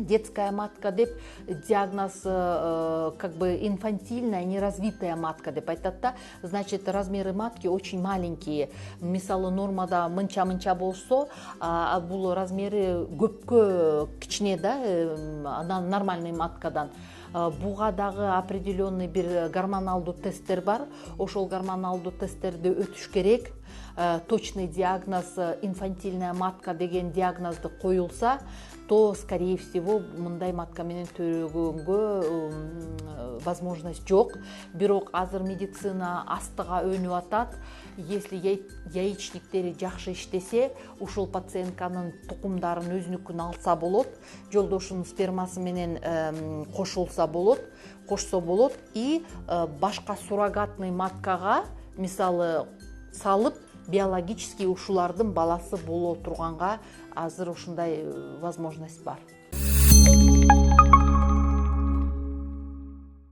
детская матка деп диагноз, как бы инфантильная, неразвитая матка деп айтат да. Значит, размеры матки очень маленькие. Мисалы нормада мынча болсо, бул размери көпкө кичине да, анан нормальный маткадан. Буга дагы определенный бир гормоналдуу тесттер бар. Ошол гормоналдуу тесттерди өтүш керек. Точный диагноз инфантильная матка деген диагнозду коюлса, то, скорее всего, мындай матка менен төрөгөнгө возможность жок. Бирок азыр медицина астыга өнүп атат. Если яичниктери жакшы иштесе, ушул пациентканын тукумдарын өзүнүкүн алса болот, жолдошунун спермасы менен кошсо болот и башка суррогатный маткага мисалы салып биологический ушулардын баласы боло турганга азыр ушундай возможность бар.